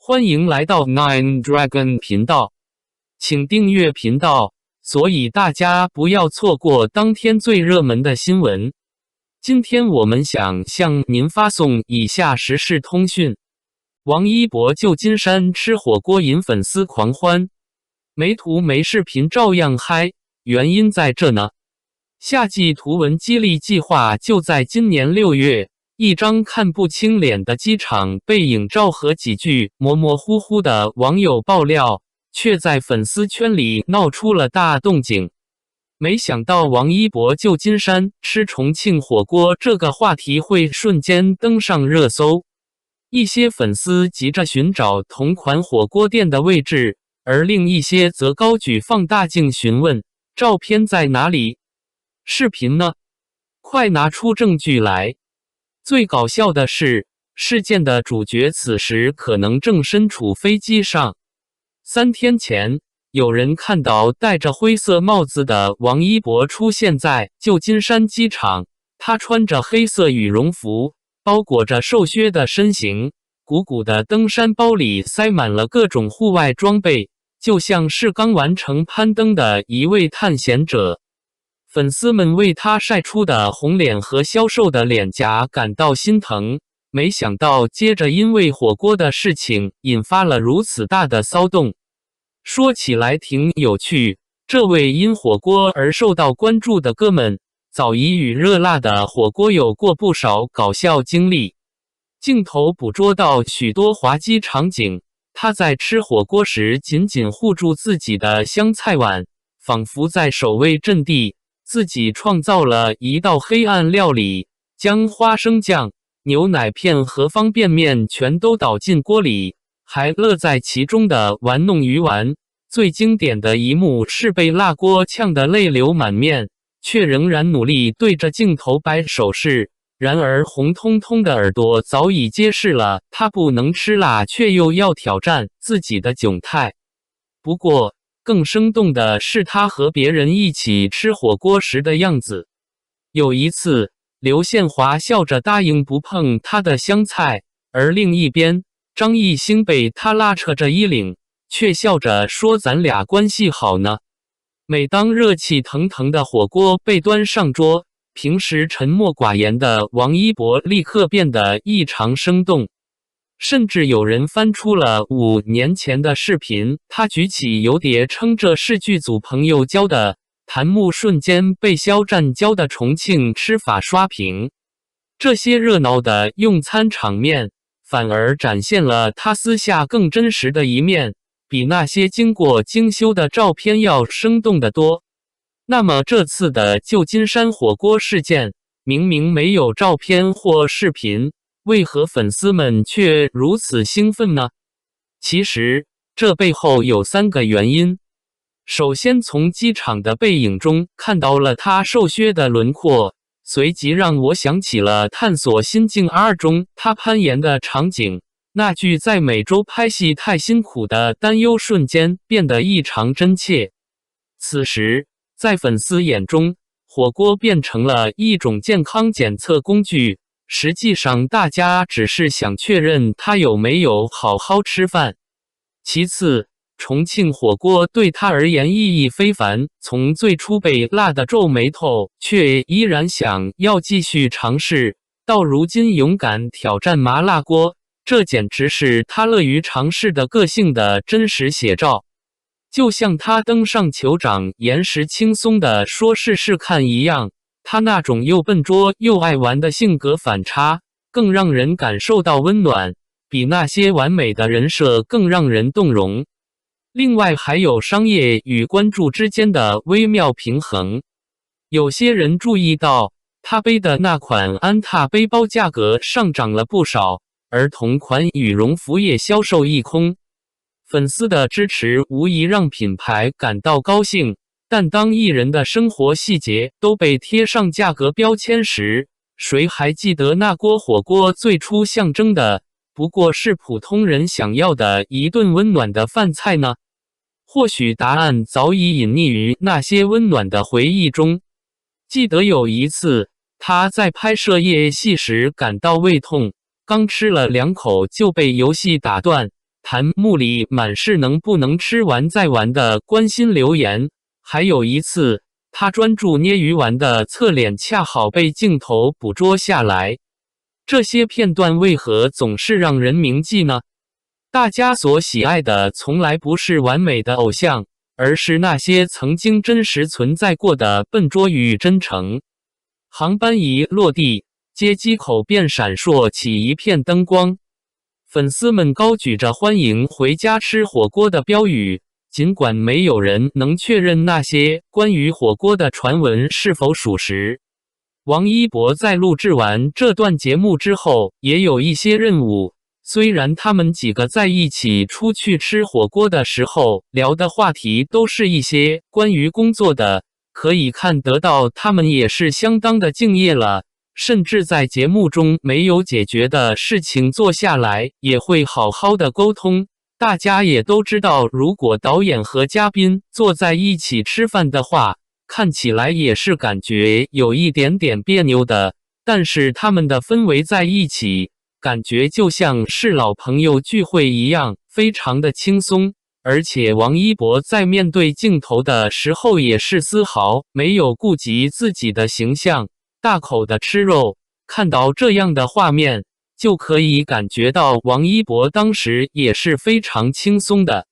欢迎来到 Nine Dragon 频道，请订阅频道，所以大家不要错过当天最热门的新闻。今天我们想向您发送以下时事通讯：王一博旧金山吃火锅引粉丝狂欢，没图没视频照样嗨，原因在这呢。夏季图文激励计划就在今年6月。一张看不清脸的机场背影照和几句模模糊糊的网友爆料，却在粉丝圈里闹出了大动静。没想到王一博旧金山吃重庆火锅这个话题会瞬间登上热搜，一些粉丝急着寻找同款火锅店的位置，而另一些则高举放大镜询问照片在哪里，视频呢？快拿出证据来！最搞笑的是，事件的主角此时可能正身处飞机上。3天前，有人看到戴着灰色帽子的王一博出现在旧金山机场，他穿着黑色羽绒服，包裹着瘦削的身形，鼓鼓的登山包里塞满了各种户外装备，就像是刚完成攀登的一位探险者。粉丝们为他晒出的红脸和消瘦的脸颊感到心疼，没想到接着因为火锅的事情引发了如此大的骚动。说起来挺有趣，这位因火锅而受到关注的哥们，早已与热辣的火锅有过不少搞笑经历。镜头捕捉到许多滑稽场景，他在吃火锅时紧紧护住自己的香菜碗，仿佛在守卫阵地。自己创造了一道黑暗料理，将花生酱、牛奶片和方便面全都倒进锅里，还乐在其中的玩弄鱼丸。最经典的一幕是被辣锅呛得泪流满面，却仍然努力对着镜头摆手势。然而红彤彤的耳朵早已揭示了他不能吃辣却又要挑战自己的窘态。不过更生动的是他和别人一起吃火锅时的样子。有一次，刘宪华笑着答应不碰他的香菜，而另一边，张艺兴被他拉扯着衣领，却笑着说咱俩关系好呢。每当热气腾腾的火锅被端上桌，平时沉默寡言的王一博立刻变得异常生动。甚至有人翻出了5年前的视频，他举起油碟称这是剧组朋友教的，弹幕瞬间被肖战教的重庆吃法刷屏。这些热闹的用餐场面，反而展现了他私下更真实的一面，比那些经过精修的照片要生动得多。那么这次的旧金山火锅事件，明明没有照片或视频，为何粉丝们却如此兴奋呢？其实，这背后有3个原因。首先，从机场的背影中看到了他瘦削的轮廓，随即让我想起了《探索心境2》中他攀岩的场景，那句在美洲拍戏太辛苦的担忧瞬间变得异常真切。此时，在粉丝眼中，火锅变成了一种健康检测工具。实际上大家只是想确认他有没有好好吃饭。其次，重庆火锅对他而言意义非凡，从最初被辣得皱眉头，却依然想要继续尝试，到如今勇敢挑战麻辣锅，这简直是他乐于尝试的个性的真实写照。就像他登上酋长岩石轻松地说试试看一样，他那种又笨拙又爱玩的性格反差，更让人感受到温暖，比那些完美的人设更让人动容。另外还有商业与关注之间的微妙平衡。有些人注意到，他背的那款安踏背包价格上涨了不少，而同款羽绒服也销售一空。粉丝的支持无疑让品牌感到高兴。但当艺人的生活细节都被贴上价格标签时，谁还记得那锅火锅最初象征的不过是普通人想要的一顿温暖的饭菜呢？或许答案早已隐匿于那些温暖的回忆中。记得有一次，他在拍摄夜戏时感到胃痛，刚吃了2口就被游戏打断，弹幕里满是能不能吃完再玩的关心留言。还有一次，他专注捏鱼丸的侧脸恰好被镜头捕捉下来。这些片段为何总是让人铭记呢？大家所喜爱的从来不是完美的偶像，而是那些曾经真实存在过的笨拙与真诚。航班一落地，接机口便闪烁起一片灯光，粉丝们高举着欢迎回家吃火锅的标语。尽管没有人能确认那些关于火锅的传闻是否属实，王一博在录制完这段节目之后也有一些任务。虽然他们几个在一起出去吃火锅的时候聊的话题都是一些关于工作的，可以看得到他们也是相当的敬业了，甚至在节目中没有解决的事情坐下来也会好好的沟通。大家也都知道，如果导演和嘉宾坐在一起吃饭的话，看起来也是感觉有一点点别扭的，但是他们的氛围在一起，感觉就像是老朋友聚会一样，非常的轻松。而且王一博在面对镜头的时候也是丝毫没有顾及自己的形象，大口的吃肉。看到这样的画面，就可以感觉到王一博当时也是非常轻松的，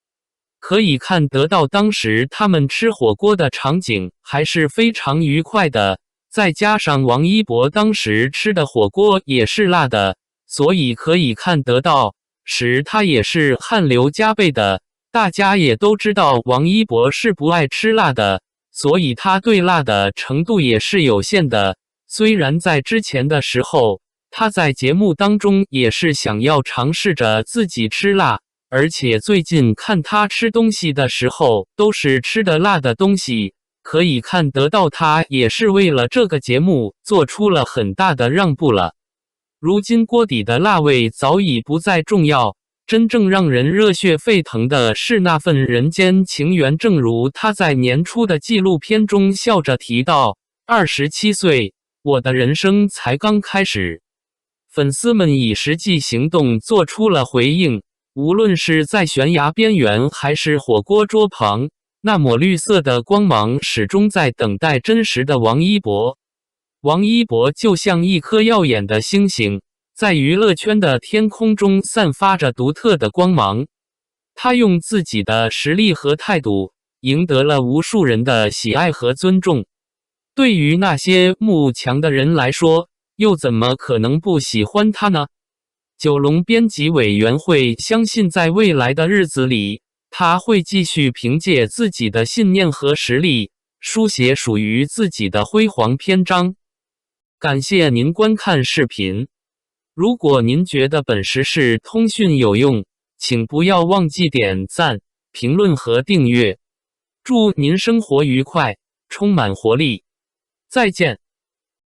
可以看得到当时他们吃火锅的场景还是非常愉快的。再加上王一博当时吃的火锅也是辣的，所以可以看得到时他也是汗流浃背的。大家也都知道王一博是不爱吃辣的，所以他对辣的程度也是有限的。虽然在之前的时候，他在节目当中也是想要尝试着自己吃辣，而且最近看他吃东西的时候都是吃的辣的东西，可以看得到他也是为了这个节目做出了很大的让步了。如今锅底的辣味早已不再重要，真正让人热血沸腾的是那份人间情缘。正如他在年初的纪录片中笑着提到，27岁，我的人生才刚开始。粉丝们以实际行动做出了回应，无论是在悬崖边缘还是火锅桌旁，那抹绿色的光芒始终在等待真实的王一博。王一博就像一颗耀眼的星星，在娱乐圈的天空中散发着独特的光芒。他用自己的实力和态度，赢得了无数人的喜爱和尊重。对于那些慕强的人来说，又怎么可能不喜欢他呢？九龙编辑委员会相信在未来的日子里，他会继续凭借自己的信念和实力，书写属于自己的辉煌篇章。感谢您观看视频。如果您觉得本时事通讯有用，请不要忘记点赞、评论和订阅。祝您生活愉快，充满活力。再见。